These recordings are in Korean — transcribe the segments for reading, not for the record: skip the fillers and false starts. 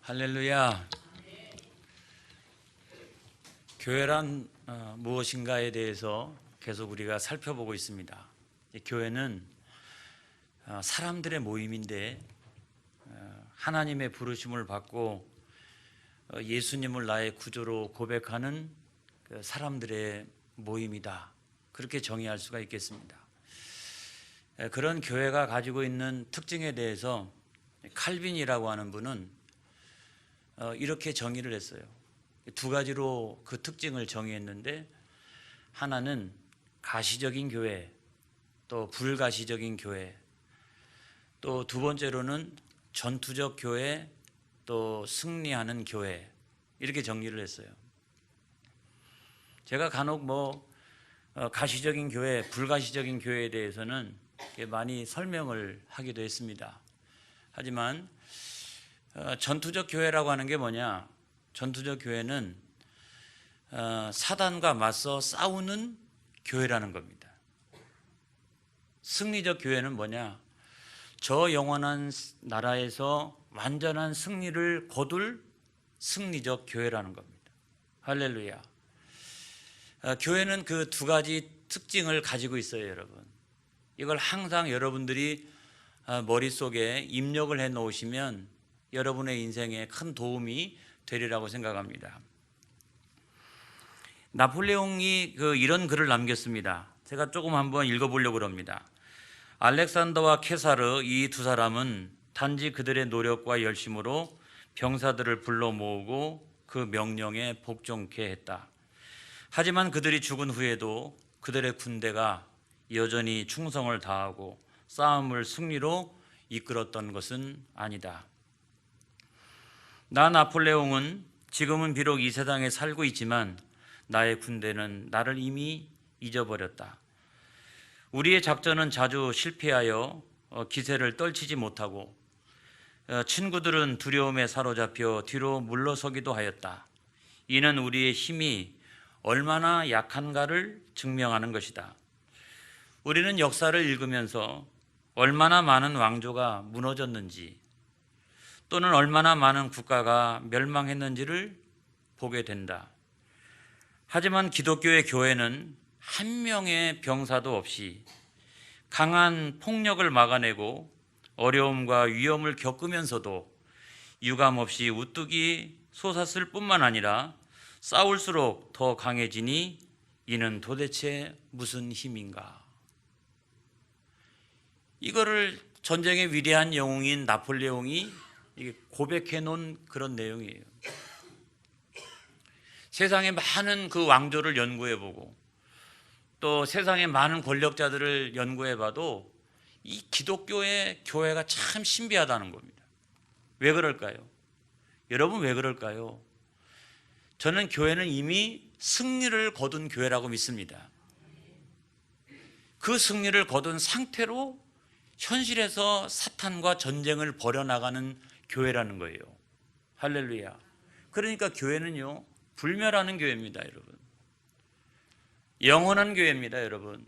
할렐루야. 교회란 무엇인가에 대해서 계속 우리가 살펴보고 있습니다. 교회는 사람들의 모임인데 하나님의 부르심을 받고 예수님을 나의 구주로 고백하는 사람들의 모임이다. 그렇게 정의할 수가 있겠습니다. 그런 교회가 가지고 있는 특징에 대해서 칼빈이라고 하는 분은 이렇게 정의를 했어요. 두 가지로 그 특징을 정의했는데, 하나는 가시적인 교회, 또 불가시적인 교회, 또 두 번째로는 전투적 교회, 또 승리하는 교회, 이렇게 정리를 했어요. 제가 간혹 가시적인 교회, 불가시적인 교회에 대해서는 많이 설명을 하기도 했습니다. 하지만 전투적 교회라고 하는 게 뭐냐? 전투적 교회는 사단과 맞서 싸우는 교회라는 겁니다. 승리적 교회는 뭐냐? 저 영원한 나라에서 완전한 승리를 거둘 승리적 교회라는 겁니다. 할렐루야. 교회는 그 두 가지 특징을 가지고 있어요, 여러분. 이걸 항상 여러분들이 머릿속에 입력을 해 놓으시면 여러분의 인생에 큰 도움이 되리라고 생각합니다. 나폴레옹이 이런 글을 남겼습니다. 제가 조금 한번 읽어보려고 합니다. 알렉산더와 케사르, 이 두 사람은 단지 그들의 노력과 열심으로 병사들을 불러 모으고 그 명령에 복종케 했다. 하지만 그들이 죽은 후에도 그들의 군대가 여전히 충성을 다하고 싸움을 승리로 이끌었던 것은 아니다. 나 나폴레옹은 지금은 비록 이 세상에 살고 있지만 나의 군대는 나를 이미 잊어버렸다. 우리의 작전은 자주 실패하여 기세를 떨치지 못하고 친구들은 두려움에 사로잡혀 뒤로 물러서기도 하였다. 이는 우리의 힘이 얼마나 약한가를 증명하는 것이다. 우리는 역사를 읽으면서 얼마나 많은 왕조가 무너졌는지, 또는 얼마나 많은 국가가 멸망했는지를 보게 된다. 하지만 기독교의 교회는 한 명의 병사도 없이 강한 폭력을 막아내고 어려움과 위험을 겪으면서도 유감없이 우뚝이 솟았을 뿐만 아니라 싸울수록 더 강해지니 이는 도대체 무슨 힘인가? 이거를 전쟁의 위대한 영웅인 나폴레옹이 고백해 놓은 그런 내용이에요. 세상의 많은 그 왕조를 연구해보고 또 세상의 많은 권력자들을 연구해봐도 이 기독교의 교회가 참 신비하다는 겁니다. 왜 그럴까요? 여러분, 왜 그럴까요? 저는 교회는 이미 승리를 거둔 교회라고 믿습니다. 그 승리를 거둔 상태로 현실에서 사탄과 전쟁을 벌여나가는 교회라는 거예요. 할렐루야. 그러니까 교회는요, 불멸하는 교회입니다, 여러분. 영원한 교회입니다, 여러분.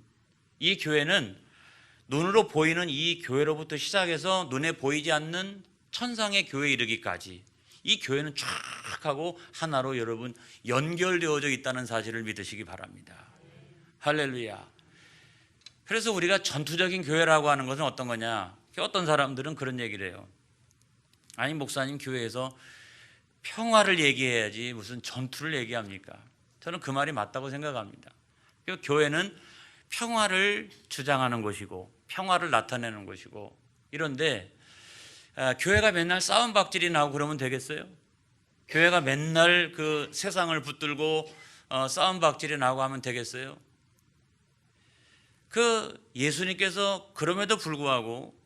이 교회는 눈으로 보이는 이 교회로부터 시작해서 눈에 보이지 않는 천상의 교회에 이르기까지 이 교회는 쫙 하고 하나로 여러분 연결되어져 있다는 사실을 믿으시기 바랍니다. 할렐루야. 그래서 우리가 전투적인 교회라고 하는 것은 어떤 거냐? 어떤 사람들은 그런 얘기를 해요. 아니, 목사님, 교회에서 평화를 얘기해야지 무슨 전투를 얘기합니까? 저는 그 말이 맞다고 생각합니다. 교회는 평화를 주장하는 것이고 평화를 나타내는 것이고 이런데 교회가 맨날 싸움박질이 나고 그러면 되겠어요? 교회가 맨날 그 세상을 붙들고 싸움박질이 나고 하면 되겠어요? 예수님께서 그럼에도 불구하고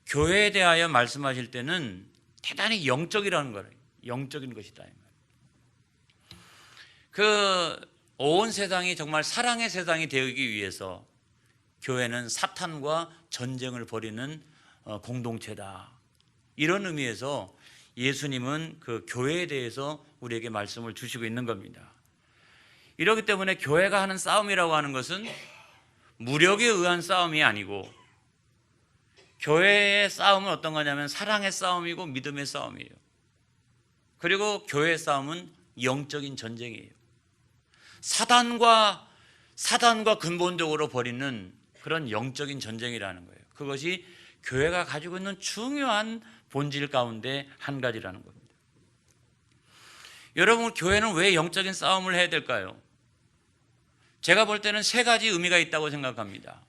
교회에 대하여 말씀하실 때는 대단히 영적이라는 거예요. 영적인 것이다. 온 세상이 정말 사랑의 세상이 되기 위해서 교회는 사탄과 전쟁을 벌이는 공동체다. 이런 의미에서 예수님은 그 교회에 대해서 우리에게 말씀을 주시고 있는 겁니다. 이렇기 때문에 교회가 하는 싸움이라고 하는 것은 무력에 의한 싸움이 아니고 교회의 싸움은 어떤 거냐면 사랑의 싸움이고 믿음의 싸움이에요. 그리고 교회 싸움은 영적인 전쟁이에요. 사단과 근본적으로 벌이는 그런 영적인 전쟁이라는 거예요. 그것이 교회가 가지고 있는 중요한 본질 가운데 한 가지라는 겁니다. 여러분, 교회는 왜 영적인 싸움을 해야 될까요? 제가 볼 때는 세 가지 의미가 있다고 생각합니다.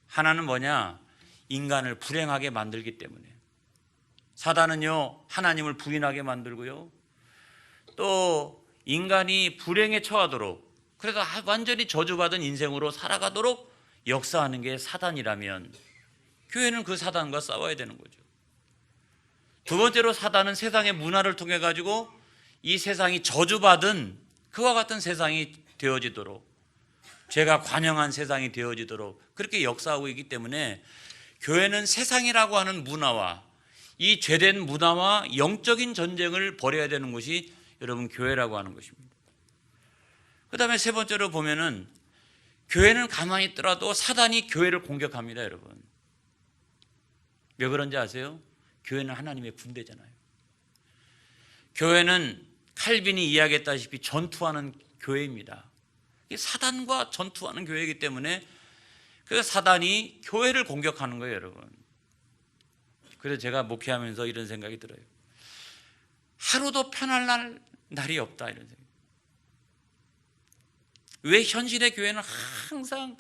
하나는 뭐냐? 인간을 불행하게 만들기 때문에. 사단은요, 하나님을 부인하게 만들고요, 또 인간이 불행에 처하도록, 그래서 완전히 저주받은 인생으로 살아가도록 역사하는 게 사단이라면 교회는 그 사단과 싸워야 되는 거죠. 두 번째로, 사단은 세상의 문화를 통해 가지고 이 세상이 저주받은 그와 같은 세상이 되어지도록, 죄가 관영한 세상이 되어지도록 그렇게 역사하고 있기 때문에 교회는 세상이라고 하는 문화와 이 죄된 문화와 영적인 전쟁을 벌여야 되는 것이 여러분 교회라고 하는 것입니다. 그 다음에 세 번째로 보면은 교회는 가만히 있더라도 사단이 교회를 공격합니다. 여러분, 왜 그런지 아세요? 교회는 하나님의 군대잖아요. 교회는 칼빈이 이야기했다시피 전투하는 교회입니다. 사단과 전투하는 교회이기 때문에 그 사단이 교회를 공격하는 거예요, 여러분. 그래서 제가 목회하면서 이런 생각이 들어요. 하루도 편할 날이 없다, 이런 생각. 왜 현실의 교회는 항상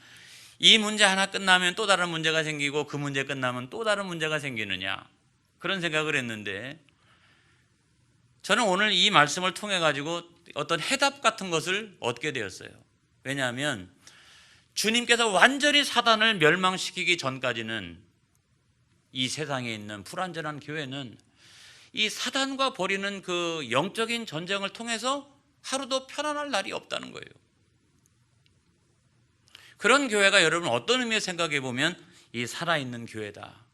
이 문제 하나 끝나면 또 다른 문제가 생기고 그 문제 끝나면 또 다른 문제가 생기느냐, 그런 생각을 했는데, 저는 오늘 이 말씀을 통해 가지고 어떤 해답 같은 것을 얻게 되었어요. 왜냐하면 주님께서 완전히 사단을 멸망시키기 전까지는 이 세상에 있는 불완전한 교회는 이 사단과 벌이는 그 영적인 전쟁을 통해서 하루도 편안할 날이 없다는 거예요. 그런 교회가 여러분 어떤 의미의 생각해 보면 이 살아있는 교회다.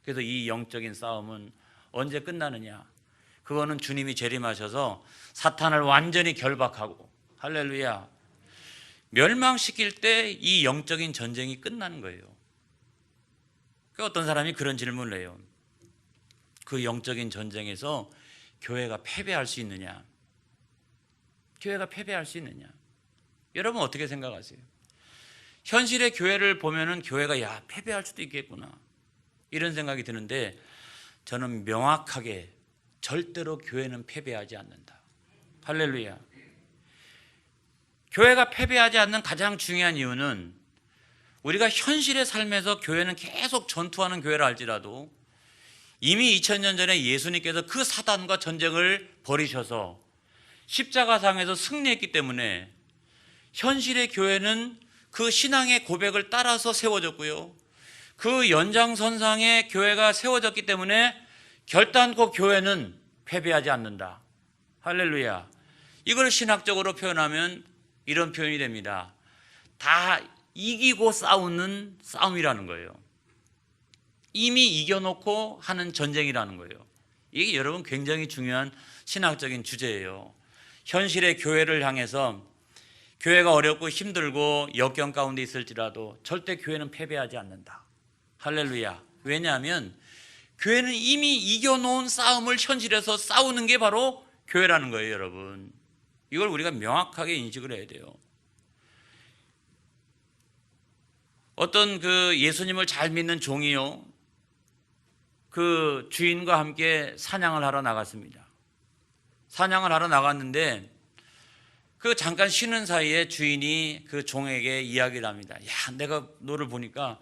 그래서 이 영적인 싸움은 언제 끝나느냐? 그거는 주님이 재림하셔서 사탄을 완전히 결박하고, 할렐루야, 멸망시킬 때 이 영적인 전쟁이 끝나는 거예요. 어떤 사람이 그런 질문을 해요. 그 영적인 전쟁에서 교회가 패배할 수 있느냐? 교회가 패배할 수 있느냐? 여러분 어떻게 생각하세요? 현실의 교회를 보면은 교회가 패배할 수도 있겠구나, 이런 생각이 드는데, 저는 명확하게 절대로 교회는 패배하지 않는다. 할렐루야. 교회가 패배하지 않는 가장 중요한 이유는 우리가 현실의 삶에서 교회는 계속 전투하는 교회라 할지라도 이미 2000년 전에 예수님께서 그 사단과 전쟁을 벌이셔서 십자가상에서 승리했기 때문에 현실의 교회는 그 신앙의 고백을 따라서 세워졌고요, 그 연장선상에 교회가 세워졌기 때문에 결단코 교회는 패배하지 않는다. 할렐루야. 이걸 신학적으로 표현하면 이런 표현이 됩니다. 다 이기고 싸우는 싸움이라는 거예요. 이미 이겨놓고 하는 전쟁이라는 거예요. 이게 여러분 굉장히 중요한 신학적인 주제예요. 현실의 교회를 향해서 교회가 어렵고 힘들고 역경 가운데 있을지라도 절대 교회는 패배하지 않는다. 할렐루야. 왜냐하면 교회는 이미 이겨놓은 싸움을 현실에서 싸우는 게 바로 교회라는 거예요, 여러분. 이걸 우리가 명확하게 인식을 해야 돼요. 어떤 그 예수님을 잘 믿는 종이요, 그 주인과 함께 사냥을 하러 나갔습니다. 사냥을 하러 나갔는데 그 잠깐 쉬는 사이에 주인이 그 종에게 이야기를 합니다. 야, 내가 너를 보니까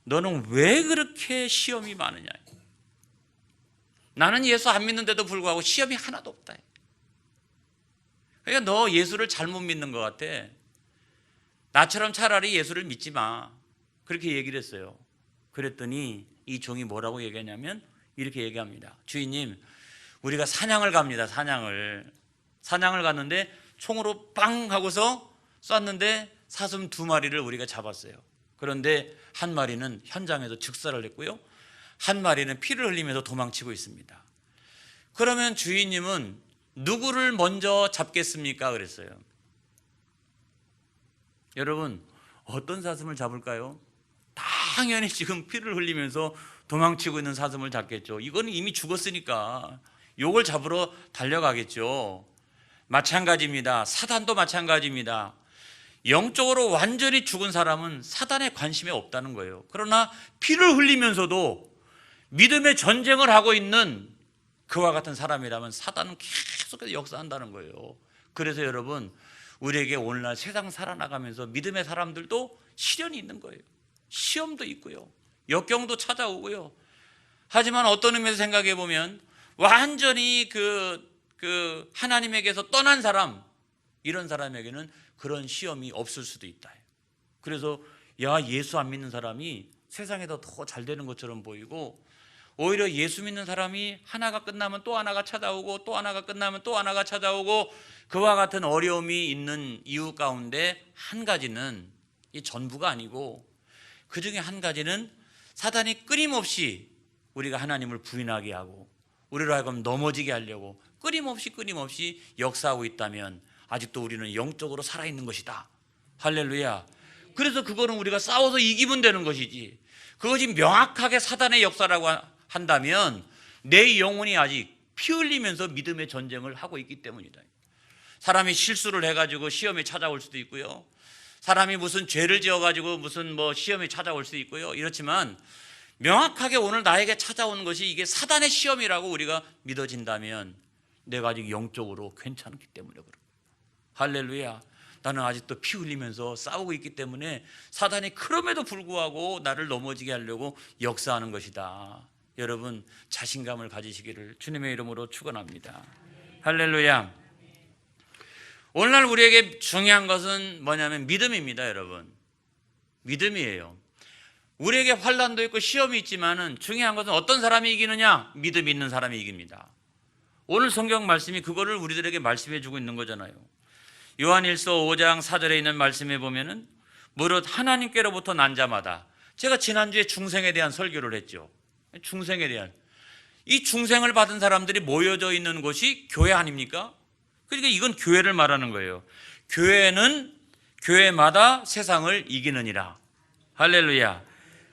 너는 왜 그렇게 시험이 많으냐? 나는 예수 안 믿는데도 불구하고 시험이 하나도 없다. 그러니까 너 예수를 잘못 믿는 것 같아. 나처럼 차라리 예수를 믿지 마. 그렇게 얘기를 했어요. 그랬더니 이 종이 뭐라고 얘기하냐면 이렇게 얘기합니다. 주인님, 우리가 사냥을 갑니다. 사냥을 갔는데 총으로 빵 하고서 쐈는데 사슴 2마리를 우리가 잡았어요. 그런데 한 마리는 현장에서 즉사를 했고요, 한 마리는 피를 흘리면서 도망치고 있습니다. 그러면 주인님은 누구를 먼저 잡겠습니까? 그랬어요. 여러분, 어떤 사슴을 잡을까요? 당연히 지금 피를 흘리면서 도망치고 있는 사슴을 잡겠죠. 이거는 이미 죽었으니까 욕을 잡으러 달려가겠죠. 마찬가지입니다. 사단도 마찬가지입니다. 영적으로 완전히 죽은 사람은 사단에 관심이 없다는 거예요. 그러나 피를 흘리면서도 믿음의 전쟁을 하고 있는 그와 같은 사람이라면 사단은 계속해서 역사한다는 거예요. 그래서 여러분, 우리에게 오늘날 세상 살아나가면서 믿음의 사람들도 시련이 있는 거예요. 시험도 있고요, 역경도 찾아오고요. 하지만 어떤 의미에서 생각해 보면 완전히 그 하나님에게서 떠난 사람, 이런 사람에게는 그런 시험이 없을 수도 있다. 그래서 예수 안 믿는 사람이 세상에서 더 잘 되는 것처럼 보이고, 오히려 예수 믿는 사람이 하나가 끝나면 또 하나가 찾아오고, 또 하나가 끝나면 또 하나가 찾아오고, 그와 같은 어려움이 있는 이유 가운데 한 가지는, 이 전부가 아니고 그 중에 한 가지는 사단이 끊임없이 우리가 하나님을 부인하게 하고 우리로 하여금 넘어지게 하려고 끊임없이 역사하고 있다면 아직도 우리는 영적으로 살아있는 것이다. 할렐루야. 그래서 그거는 우리가 싸워서 이기면 되는 것이지, 그것이 명확하게 사단의 역사라고 한다면 내 영혼이 아직 피 흘리면서 믿음의 전쟁을 하고 있기 때문이다. 사람이 실수를 해가지고 시험이 찾아올 수도 있고요, 사람이 무슨 죄를 지어가지고 무슨 시험이 찾아올 수도 있고요. 이렇지만 명확하게 오늘 나에게 찾아오는 것이 이게 사단의 시험이라고 우리가 믿어진다면 내가 아직 영적으로 괜찮기 때문에 그런 거예요. 할렐루야. 나는 아직도 피 흘리면서 싸우고 있기 때문에 사단이 그럼에도 불구하고 나를 넘어지게 하려고 역사하는 것이다. 여러분, 자신감을 가지시기를 주님의 이름으로 축원합니다. 할렐루야. 오늘날 우리에게 중요한 것은 뭐냐면 믿음입니다. 여러분, 믿음이에요. 우리에게 환난도 있고 시험이 있지만은 중요한 것은 어떤 사람이 이기느냐? 믿음 있는 사람이 이깁니다. 오늘 성경 말씀이 그거를 우리들에게 말씀해 주고 있는 거잖아요. 요한일서 5장 4절에 있는 말씀에 보면은 무릇 하나님께로부터 난 자마다, 제가 지난주에 중생에 대한 설교를 했죠. 중생에 대한, 이 중생을 받은 사람들이 모여져 있는 곳이 교회 아닙니까? 그러니까 이건 교회를 말하는 거예요. 교회는 교회마다 세상을 이기느니라. 할렐루야.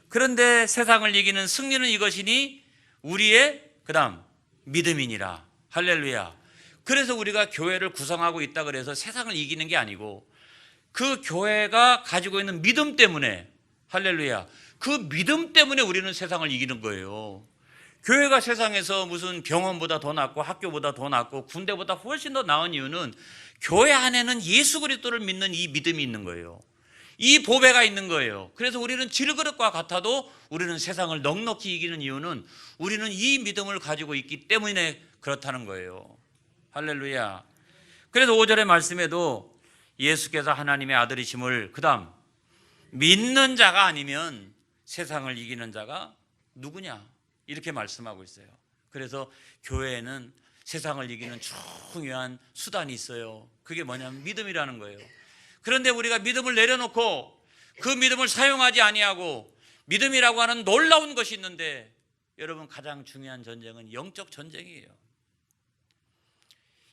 그런데 세상을 이기는 승리는 이것이니 우리의 그다음 믿음이니라. 할렐루야. 그래서 우리가 교회를 구성하고 있다 그래서 세상을 이기는 게 아니고 그 교회가 가지고 있는 믿음 때문에, 할렐루야, 그 믿음 때문에 우리는 세상을 이기는 거예요. 교회가 세상에서 무슨 병원보다 더 낫고 학교보다 더 낫고 군대보다 훨씬 더 나은 이유는 교회 안에는 예수 그리스도를 믿는 이 믿음이 있는 거예요. 이 보배가 있는 거예요. 그래서 우리는 질그릇과 같아도 우리는 세상을 넉넉히 이기는 이유는 우리는 이 믿음을 가지고 있기 때문에 그렇다는 거예요. 할렐루야. 그래서 5절의 말씀에도 예수께서 하나님의 아들이심을, 그 다음 믿는 자가 아니면 세상을 이기는 자가 누구냐, 이렇게 말씀하고 있어요. 그래서 교회에는 세상을 이기는 중요한 수단이 있어요. 그게 뭐냐면 믿음이라는 거예요. 그런데 우리가 믿음을 내려놓고 그 믿음을 사용하지 아니하고 믿음이라고 하는 놀라운 것이 있는데, 여러분, 가장 중요한 전쟁은 영적 전쟁이에요.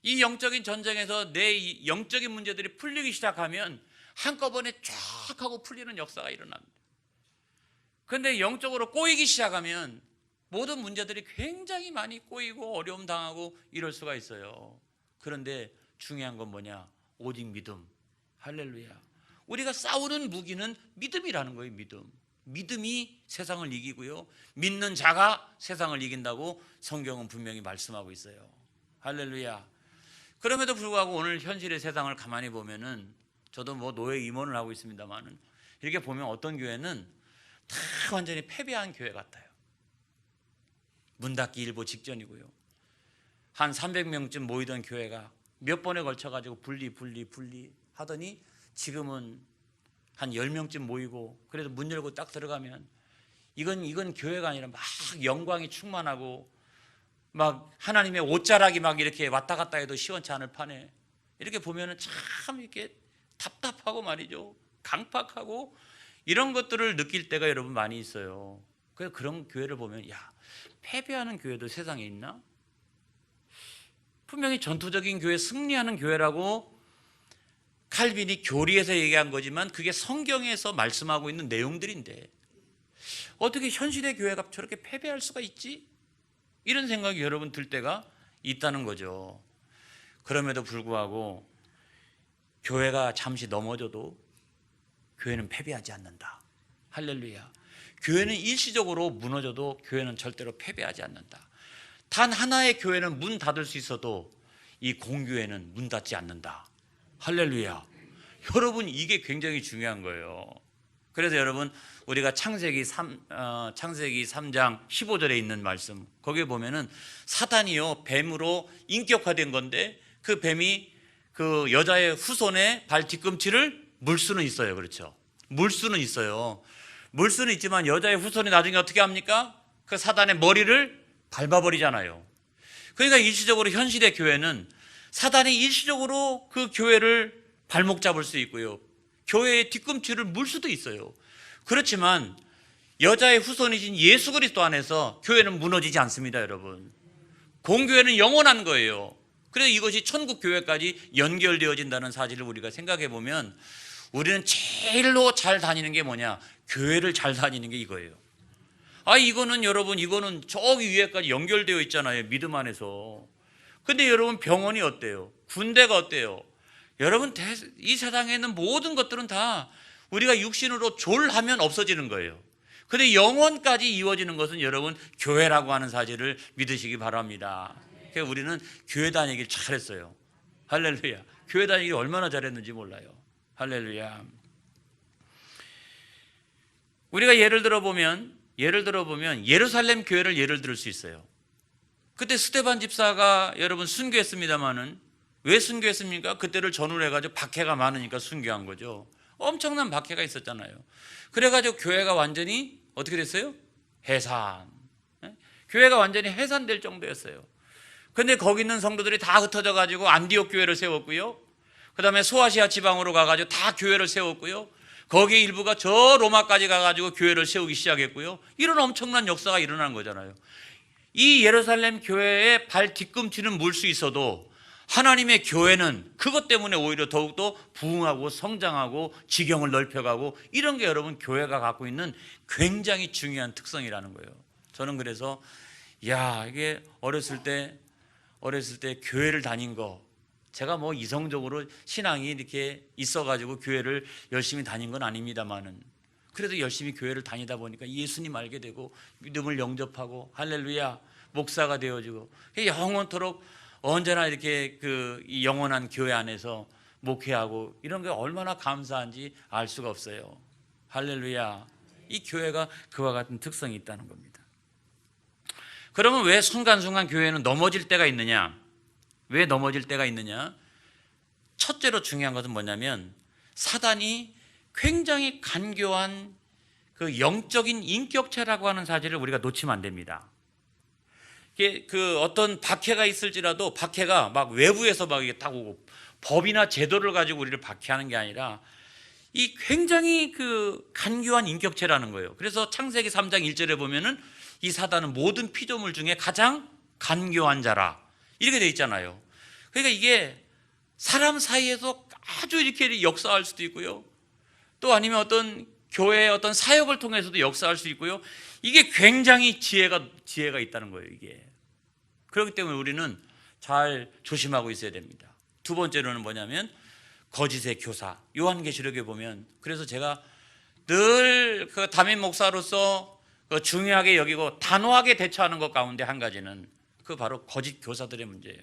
이 영적인 전쟁에서 내 영적인 문제들이 풀리기 시작하면 한꺼번에 쫙 하고 풀리는 역사가 일어납니다. 그런데 영적으로 꼬이기 시작하면 모든 문제들이 굉장히 많이 꼬이고 어려움 당하고 이럴 수가 있어요. 그런데 중요한 건 뭐냐? 오직 믿음. 할렐루야. 우리가 싸우는 무기는 믿음이라는 거예요. 믿음이 세상을 이기고요, 믿는 자가 세상을 이긴다고 성경은 분명히 말씀하고 있어요. 할렐루야. 그럼에도 불구하고 오늘 현실의 세상을 가만히 보면은, 저도 노예 임원을 하고 있습니다만은, 이렇게 보면 어떤 교회는 다 완전히 패배한 교회 같아요. 문 닫기 일보 직전이고요. 한 300명쯤 모이던 교회가 몇 번에 걸쳐가지고 분리 하더니 지금은 한 10명쯤 모이고, 그래도 문 열고 딱 들어가면 이건 교회가 아니라 막 영광이 충만하고 막 하나님의 옷자락이 막 이렇게 왔다 갔다 해도 시원치 않을 판에, 이렇게 보면은 참 이렇게 답답하고 말이죠, 강팍하고 이런 것들을 느낄 때가 여러분 많이 있어요. 그래서 그런 교회를 보면, 패배하는 교회도 세상에 있나? 분명히 전투적인 교회, 승리하는 교회라고 칼빈이 교리에서 얘기한 거지만 그게 성경에서 말씀하고 있는 내용들인데 어떻게 현실의 교회가 저렇게 패배할 수가 있지? 이런 생각이 여러분 들 때가 있다는 거죠. 그럼에도 불구하고 교회가 잠시 넘어져도 교회는 패배하지 않는다. 할렐루야. 교회는 일시적으로 무너져도 교회는 절대로 패배하지 않는다. 단 하나의 교회는 문 닫을 수 있어도 이 공교회는 문 닫지 않는다. 할렐루야. 여러분, 이게 굉장히 중요한 거예요. 그래서 여러분, 우리가 창세기 3장 15절에 있는 말씀, 거기에 보면은 사단이요 뱀으로 인격화된 건데 그 뱀이 그 여자의 후손의 발 뒤꿈치를 물 수는 있어요. 그렇죠? 물 수는 있어요. 물 수는 있지만 여자의 후손이 나중에 어떻게 합니까? 그 사단의 머리를 밟아버리잖아요. 그러니까 일시적으로 현실의 교회는 사단이 일시적으로 그 교회를 발목 잡을 수 있고요, 교회의 뒤꿈치를 물 수도 있어요. 그렇지만 여자의 후손이신 예수 그리스도 안에서 교회는 무너지지 않습니다. 여러분, 공교회는 영원한 거예요. 그래서 이것이 천국 교회까지 연결되어진다는 사실을 우리가 생각해 보면 우리는 제일로 잘 다니는 게 뭐냐? 교회를 잘 다니는 게 이거예요. 이거는 여러분, 이거는 저기 위에까지 연결되어 있잖아요, 믿음 안에서. 근데 여러분, 병원이 어때요? 군대가 어때요? 여러분, 이 세상에 있는 모든 것들은 다 우리가 육신으로 졸하면 없어지는 거예요. 근데 영원까지 이루어지는 것은 여러분, 교회라고 하는 사실을 믿으시기 바랍니다. 그래서 우리는 교회 다니길 잘했어요. 할렐루야. 교회 다니길 얼마나 잘했는지 몰라요. 할렐루야. 우리가 예를 들어보면 예루살렘 교회를 예를 들을 수 있어요. 그때 스데반 집사가 여러분 순교했습니다마는 왜 순교했습니까? 그때를 전후로 해가지고 박해가 많으니까 순교한 거죠. 엄청난 박해가 있었잖아요. 그래가지고 교회가 완전히 어떻게 됐어요? 해산. 교회가 완전히 해산될 정도였어요. 근데 거기 있는 성도들이 다 흩어져 가지고 안디옥 교회를 세웠고요, 그 다음에 소아시아 지방으로 가가지고 다 교회를 세웠고요, 거기에 일부가 저 로마까지 가가지고 교회를 세우기 시작했고요. 이런 엄청난 역사가 일어난 거잖아요. 이 예루살렘 교회의 발 뒤꿈치는 물 수 있어도 하나님의 교회는 그것 때문에 오히려 더욱더 부흥하고 성장하고 지경을 넓혀가고, 이런 게 여러분 교회가 갖고 있는 굉장히 중요한 특성이라는 거예요. 저는 그래서 이게 어렸을 때 교회를 다닌 거, 제가 뭐 이성적으로 신앙이 이렇게 있어가지고 교회를 열심히 다닌 건 아닙니다만은 그래도 열심히 교회를 다니다 보니까 예수님 알게 되고 믿음을 영접하고 할렐루야 목사가 되어지고 영원토록 언제나 이렇게 이 영원한 교회 안에서 목회하고 이런 게 얼마나 감사한지 알 수가 없어요. 할렐루야. 이 교회가 그와 같은 특성이 있다는 겁니다. 그러면 왜 순간순간 교회는 넘어질 때가 있느냐? 왜 넘어질 때가 있느냐? 첫째로 중요한 것은 뭐냐면 사단이 굉장히 간교한 그 영적인 인격체라고 하는 사실을 우리가 놓치면 안 됩니다. 그 어떤 박해가 있을지라도 박해가 막 외부에서 막 이게 딱 오고 법이나 제도를 가지고 우리를 박해하는 게 아니라 이 굉장히 그 간교한 인격체라는 거예요. 그래서 창세기 3장 1절에 보면은 이 사단은 모든 피조물 중에 가장 간교한 자라 이렇게 돼 있잖아요. 그러니까 이게 사람 사이에서 아주 이렇게 역사할 수도 있고요, 또 아니면 어떤 교회의 어떤 사역을 통해서도 역사할 수 있고요. 이게 굉장히 지혜가 있다는 거예요. 이게 그렇기 때문에 우리는 잘 조심하고 있어야 됩니다. 두 번째로는 뭐냐면 거짓의 교사. 요한계시록에 보면, 그래서 제가 늘 그 담임 목사로서 중요하게 여기고 단호하게 대처하는 것 가운데 한 가지는 그 바로 거짓 교사들의 문제예요.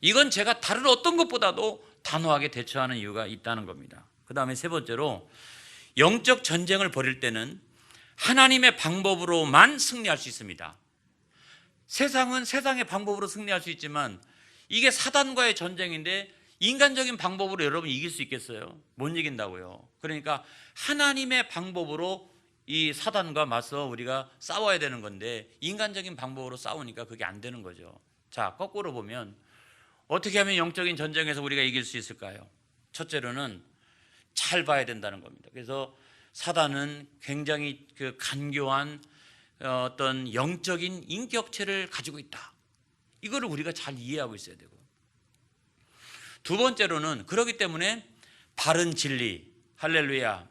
이건 제가 다른 어떤 것보다도 단호하게 대처하는 이유가 있다는 겁니다. 그 다음에 세 번째로 영적 전쟁을 벌일 때는 하나님의 방법으로만 승리할 수 있습니다. 세상은 세상의 방법으로 승리할 수 있지만 이게 사단과의 전쟁인데 인간적인 방법으로 여러분 이길 수 있겠어요? 못 이긴다고요. 그러니까 하나님의 방법으로 이 사단과 맞서 우리가 싸워야 되는 건데 인간적인 방법으로 싸우니까 그게 안 되는 거죠. 자, 거꾸로 보면 어떻게 하면 영적인 전쟁에서 우리가 이길 수 있을까요? 첫째로는 잘 봐야 된다는 겁니다. 그래서 사단은 굉장히 그 간교한 어떤 영적인 인격체를 가지고 있다. 이거를 우리가 잘 이해하고 있어야 되고, 두 번째로는 그렇기 때문에 바른 진리, 할렐루야,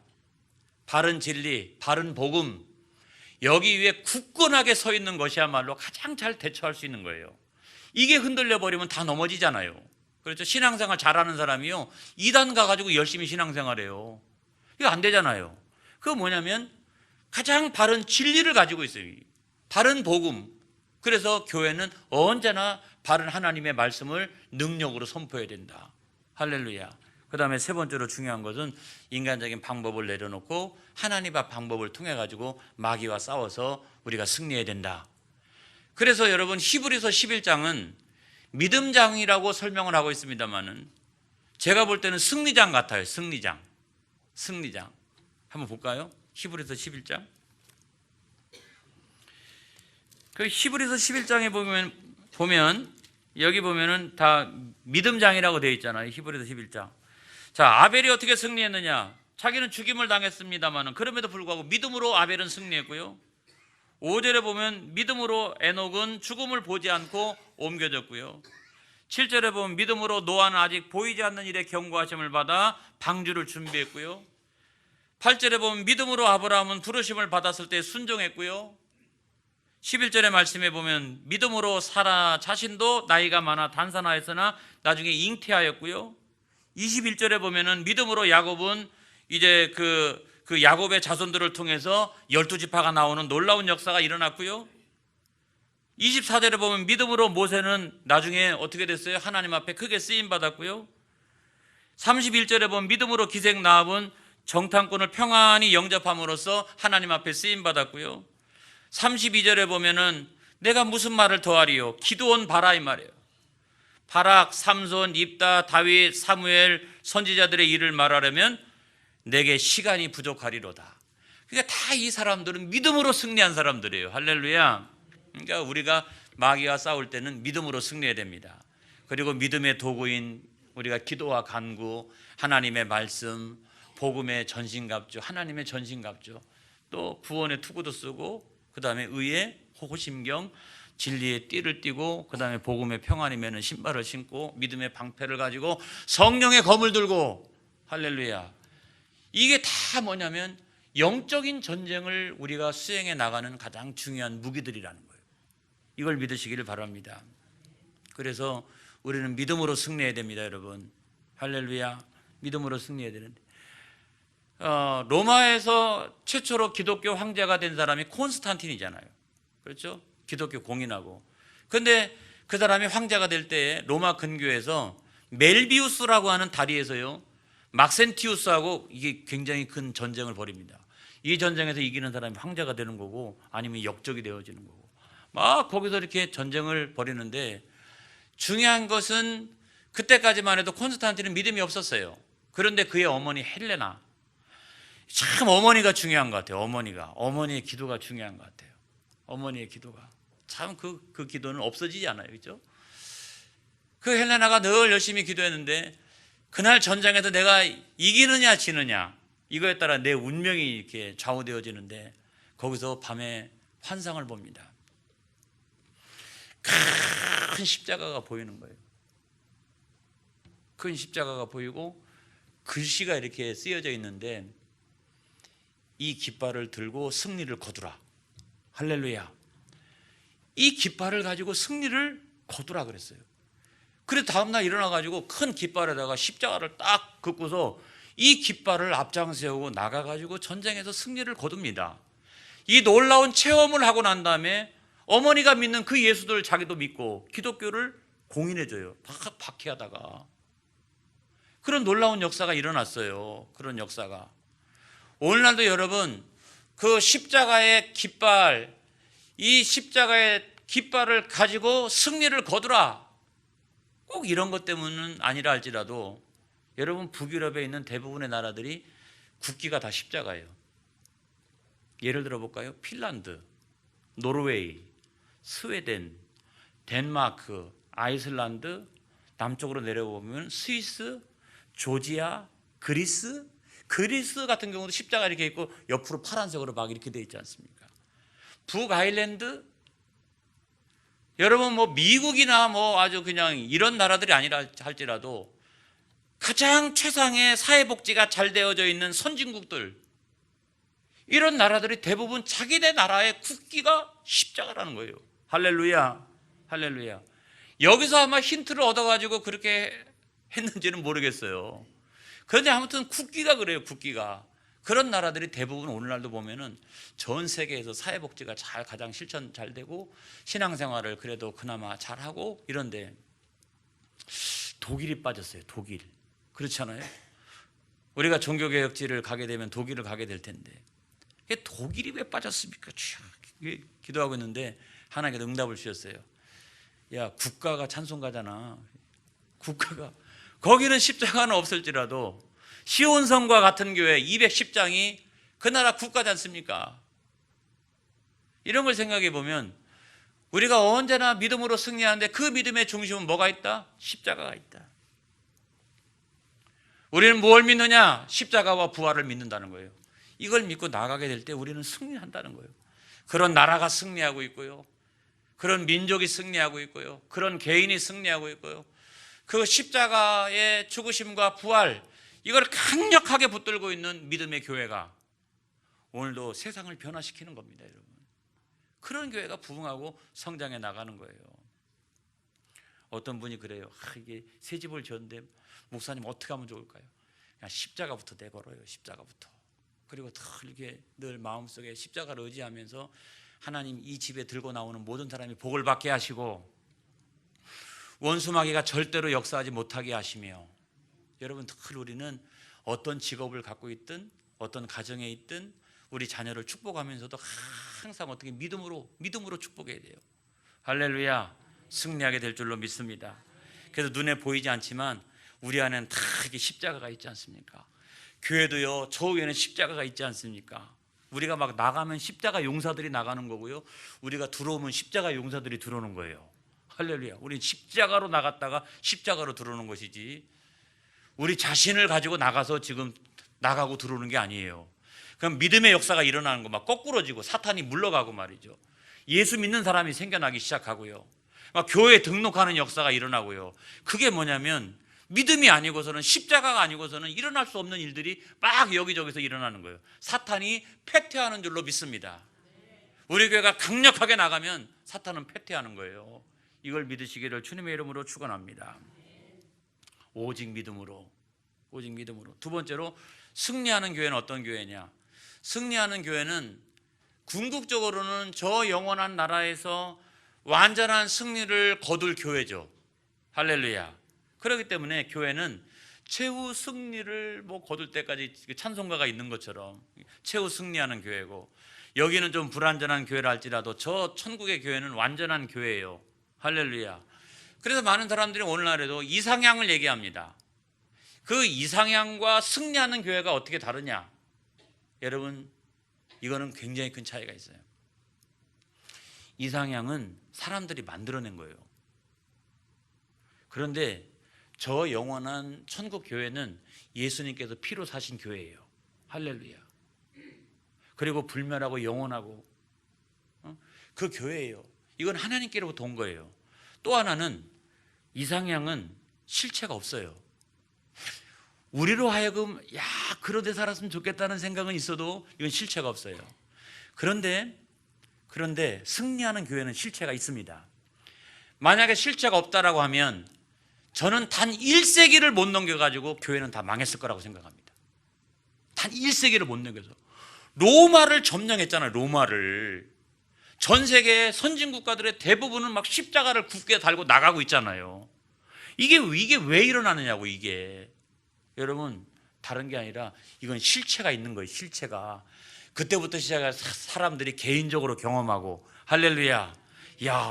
바른 진리, 바른 복음, 여기 위에 굳건하게 서 있는 것이야말로 가장 잘 대처할 수 있는 거예요. 이게 흔들려 버리면 다 넘어지잖아요. 그렇죠? 신앙생활 잘하는 사람이요, 이단 가가지고 열심히 신앙생활해요. 이거 안 되잖아요. 그거 뭐냐면 가장 바른 진리를 가지고 있어요. 바른 복음. 그래서 교회는 언제나 바른 하나님의 말씀을 능력으로 선포해야 된다. 할렐루야. 그 다음에 세 번째로 중요한 것은 인간적인 방법을 내려놓고 하나님의 방법을 통해 가지고 마귀와 싸워서 우리가 승리해야 된다. 그래서 여러분, 히브리서 11장은 믿음장이라고 설명을 하고 있습니다만은 제가 볼 때는 승리장 같아요. 승리장. 한번 볼까요? 히브리서 11장. 그 히브리서 11장에 보면 여기 보면은 다 믿음장이라고 되어 있잖아요. 히브리서 11장. 자, 아벨이 어떻게 승리했느냐? 자기는 죽임을 당했습니다만은 그럼에도 불구하고 믿음으로 아벨은 승리했고요. 5절에 보면 믿음으로 에녹은 죽음을 보지 않고 옮겨졌고요. 7절에 보면 믿음으로 노아는 아직 보이지 않는 일에 경고하심을 받아 방주를 준비했고요. 8절에 보면 믿음으로 아브라함은 부르심을 받았을 때 순종했고요. 11절의 말씀에 보면 믿음으로 사라 자신도 나이가 많아 단산하였으나 나중에 잉태하였고요. 21절에 보면은 믿음으로 야곱은 이제 그 야곱의 자손들을 통해서 12지파가 나오는 놀라운 역사가 일어났고요. 24절에 보면 믿음으로 모세는 나중에 어떻게 됐어요? 하나님 앞에 크게 쓰임 받았고요. 31절에 보면 믿음으로 기생 나합은 정탐꾼을 평안히 영접함으로써 하나님 앞에 쓰임 받았고요. 32절에 보면은 내가 무슨 말을 더하리요? 기드온 바라 이 말이에요. 바락, 삼손, 입다, 다윗, 사무엘 선지자들의 일을 말하려면 내게 시간이 부족하리로다. 그러니까 다 이 사람들은 믿음으로 승리한 사람들이에요. 할렐루야. 그러니까 우리가 마귀와 싸울 때는 믿음으로 승리해야 됩니다. 그리고 믿음의 도구인 우리가 기도와 간구, 하나님의 말씀, 복음의 전신갑주, 하나님의 전신갑주, 또 구원의 투구도 쓰고, 그 다음에 의의 호심경, 진리의 띠를 띠고, 그 다음에 복음의 평안이 매는 신발을 신고, 믿음의 방패를 가지고 성령의 검을 들고, 할렐루야. 이게 다 뭐냐면 영적인 전쟁을 우리가 수행해 나가는 가장 중요한 무기들이라는 거예요. 이걸 믿으시기를 바랍니다. 그래서 우리는 믿음으로 승리해야 됩니다, 여러분. 할렐루야. 믿음으로 승리해야 되는데, 로마에서 최초로 기독교 황제가 된 사람이 콘스탄틴이잖아요. 그렇죠? 기독교 공인하고. 그런데 그 사람이 황제가 될 때에 로마 근교에서 멜비우스라고 하는 다리에서요, 막센티우스하고 이게 굉장히 큰 전쟁을 벌입니다. 이 전쟁에서 이기는 사람이 황제가 되는 거고, 아니면 역적이 되어지는 거고, 막 거기서 이렇게 전쟁을 벌이는데, 중요한 것은 그때까지만 해도 콘스탄틴은 믿음이 없었어요. 그런데 그의 어머니 헬레나, 참 어머니가 중요한 것 같아요. 어머니의 기도가 중요한 것 같아요. 어머니의 기도가 참 그 기도는 없어지지 않아요. 그렇죠? 그 헬레나가 늘 열심히 기도했는데 그날 전쟁에서 내가 이기느냐 지느냐 이거에 따라 내 운명이 이렇게 좌우되어지는데, 거기서 밤에 환상을 봅니다. 큰 십자가가 보이는 거예요. 큰 십자가가 보이고 글씨가 이렇게 쓰여져 있는데, 이 깃발을 들고 승리를 거두라. 할렐루야. 이 깃발을 가지고 승리를 거두라 그랬어요. 그래서 다음날 일어나가지고 큰 깃발에다가 십자가를 딱 긋고서 이 깃발을 앞장 세우고 나가가지고 전쟁에서 승리를 거둡니다. 이 놀라운 체험을 하고 난 다음에 어머니가 믿는 그 예수들 자기도 믿고 기독교를 공인해줘요. 막 박해하다가. 그런 놀라운 역사가 일어났어요. 그런 역사가. 오늘날도 여러분, 그 십자가의 깃발, 이 십자가의 깃발을 가지고 승리를 거두라. 꼭 이런 것 때문은 아니라 할지라도 여러분, 북유럽에 있는 대부분의 나라들이 국기가 다 십자가예요. 예를 들어 볼까요? 핀란드, 노르웨이, 스웨덴, 덴마크, 아이슬란드, 남쪽으로 내려보면 스위스, 조지아, 그리스 같은 경우도 십자가 이렇게 있고 옆으로 파란색으로 막 이렇게 돼 있지 않습니까? 북아일랜드, 여러분 뭐 미국이나 뭐 아주 그냥 이런 나라들이 아니라 할지라도 가장 최상의 사회복지가 잘 되어져 있는 선진국들, 이런 나라들이 대부분 자기네 나라의 국기가 십자가라는 거예요. 할렐루야, 할렐루야. 여기서 아마 힌트를 얻어가지고 그렇게 했는지는 모르겠어요. 그런데 아무튼 국기가 그래요. 국기가. 그런 나라들이 대부분 오늘날도 보면은 전 세계에서 사회복지가 가장 실천 잘 되고 신앙생활을 그래도 그나마 잘하고 이런데 독일이 빠졌어요. 독일. 그렇잖아요. 우리가 종교개혁지를 가게 되면 독일을 가게 될 텐데 독일이 왜 빠졌습니까? 기도하고 있는데 하나님께서 응답을 주셨어요. 야, 국가가 찬송가잖아. 국가가. 거기는 십자가는 없을지라도 시온성과 같은 교회 210장이 그 나라 국가지 않습니까? 이런 걸 생각해 보면 우리가 언제나 믿음으로 승리하는데 그 믿음의 중심은 뭐가 있다? 십자가가 있다. 우리는 뭘 믿느냐? 십자가와 부활을 믿는다는 거예요. 이걸 믿고 나가게 될 때 우리는 승리한다는 거예요. 그런 나라가 승리하고 있고요. 그런 민족이 승리하고 있고요. 그런 개인이 승리하고 있고요. 그 십자가의 죽으심과 부활, 이걸 강력하게 붙들고 있는 믿음의 교회가 오늘도 세상을 변화시키는 겁니다, 여러분. 그런 교회가 부흥하고 성장해 나가는 거예요. 어떤 분이 그래요. 이게 새 집을 지었는데 목사님 어떻게 하면 좋을까요? 그냥 십자가부터 내걸어요. 십자가부터. 그리고 늘 마음속에 십자가를 의지하면서 하나님 이 집에 들고 나오는 모든 사람이 복을 받게 하시고 원수마귀가 절대로 역사하지 못하게 하시며, 여러분 늘 우리는 어떤 직업을 갖고 있든 어떤 가정에 있든 우리 자녀를 축복하면서도 항상 어떻게 믿음으로 축복해야 돼요. 할렐루야. 승리하게 될 줄로 믿습니다. 그래서 눈에 보이지 않지만 우리 안에는 다 이렇게 십자가가 있지 않습니까? 교회도요, 저 위에는 십자가가 있지 않습니까? 우리가 막 나가면 십자가 용사들이 나가는 거고요, 우리가 들어오면 십자가 용사들이 들어오는 거예요. 할렐루야. 우리 십자가로 나갔다가 십자가로 들어오는 것이지 우리 자신을 가지고 나가서 지금 나가고 들어오는 게 아니에요. 그럼 믿음의 역사가 일어나는 거 막 거꾸러지고 사탄이 물러가고 말이죠. 예수 믿는 사람이 생겨나기 시작하고요, 막 교회에 등록하는 역사가 일어나고요. 그게 뭐냐면 믿음이 아니고서는, 십자가가 아니고서는 일어날 수 없는 일들이 막 여기저기서 일어나는 거예요. 사탄이 패퇴하는 줄로 믿습니다. 우리 교회가 강력하게 나가면 사탄은 패퇴하는 거예요. 이걸 믿으시기를 주님의 이름으로 축원합니다. 오직 믿음으로. 오직 믿음으로. 두 번째로, 승리하는 교회는 어떤 교회냐? 승리하는 교회는 궁극적으로는 저 영원한 나라에서 완전한 승리를 거둘 교회죠. 할렐루야. 그렇기 때문에 교회는 최후 승리를 거둘 때까지 찬송가가 있는 것처럼 최후 승리하는 교회고, 여기는 좀 불완전한 교회라 할지라도 저 천국의 교회는 완전한 교회예요. 할렐루야. 그래서 많은 사람들이 오늘날에도 이상향을 얘기합니다. 그 이상향과 승리하는 교회가 어떻게 다르냐? 여러분, 이거는 굉장히 큰 차이가 있어요. 이상향은 사람들이 만들어낸 거예요. 그런데 저 영원한 천국 교회는 예수님께서 피로 사신 교회예요. 할렐루야. 그리고 불멸하고 영원하고 그 교회예요. 이건 하나님께로부터 온 거예요. 또 하나는, 이상향은 실체가 없어요. 우리로 하여금 그러대 살았으면 좋겠다는 생각은 있어도 이건 실체가 없어요. 그런데 승리하는 교회는 실체가 있습니다. 만약에 실체가 없다라고 하면 저는 단 1세기를 못 넘겨가지고 교회는 다 망했을 거라고 생각합니다. 단 1세기를 못 넘겨서. 로마를 점령했잖아요. 로마를. 전 세계 선진국가들의 대부분은 막 십자가를 굳게 달고 나가고 있잖아요. 이게 왜 일어나느냐고. 이게 여러분, 다른 게 아니라 이건 실체가 있는 거예요. 실체가. 그때부터 시작해서 사람들이 개인적으로 경험하고, 할렐루야,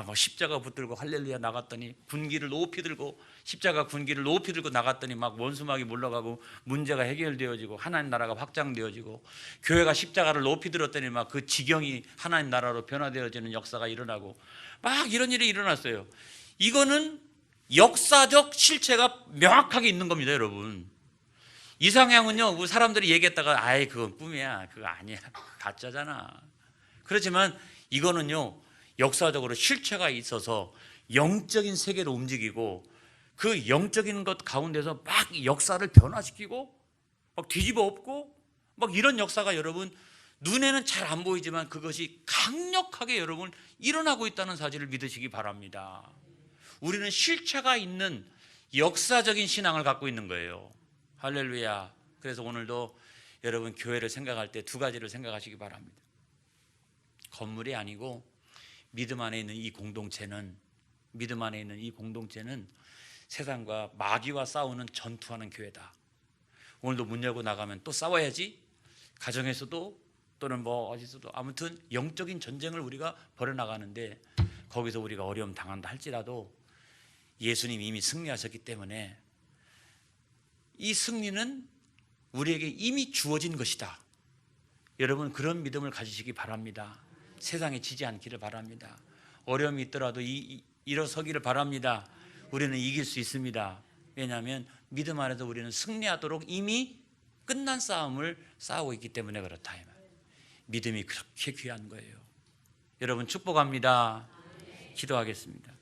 막 십자가 붙들고 할렐루야 나갔더니 군기를 높이 들고, 십자가 군기를 높이 들고 나갔더니 막 원수막이 물러가고 문제가 해결되어지고 하나님 나라가 확장되어지고, 교회가 십자가를 높이 들었더니 막 그 지경이 하나님 나라로 변화되어지는 역사가 일어나고, 막 이런 일이 일어났어요. 이거는 역사적 실체가 명확하게 있는 겁니다, 여러분. 이상향은요, 우리 사람들이 얘기했다가 아이 그건 꿈이야, 그거 아니야, 가짜잖아. 그렇지만 이거는요, 역사적으로 실체가 있어서 영적인 세계로 움직이고, 그 영적인 것 가운데서 막 역사를 변화시키고 막 뒤집어 엎고 막 이런 역사가 여러분 눈에는 잘 안 보이지만 그것이 강력하게 여러분 일어나고 있다는 사실을 믿으시기 바랍니다. 우리는 실체가 있는 역사적인 신앙을 갖고 있는 거예요. 할렐루야. 그래서 오늘도 여러분 교회를 생각할 때 두 가지를 생각하시기 바랍니다. 건물이 아니고 믿음 안에 있는 이 공동체는 세상과 마귀와 싸우는 전투하는 교회다. 오늘도 문 열고 나가면 또 싸워야지. 가정에서도 또는 뭐 어디서도 아무튼 영적인 전쟁을 우리가 벌여나가는데 거기서 우리가 어려움 당한다 할지라도 예수님이 이미 승리하셨기 때문에 이 승리는 우리에게 이미 주어진 것이다. 여러분 그런 믿음을 가지시기 바랍니다. 세상에 지지 않기를 바랍니다. 어려움이 있더라도 일어서기를 바랍니다. 우리는 이길 수 있습니다. 왜냐하면 믿음 안에서 우리는 승리하도록 이미 끝난 싸움을 싸우고 있기 때문에 그렇다. 믿음이 그렇게 귀한 거예요. 여러분 축복합니다. 기도하겠습니다.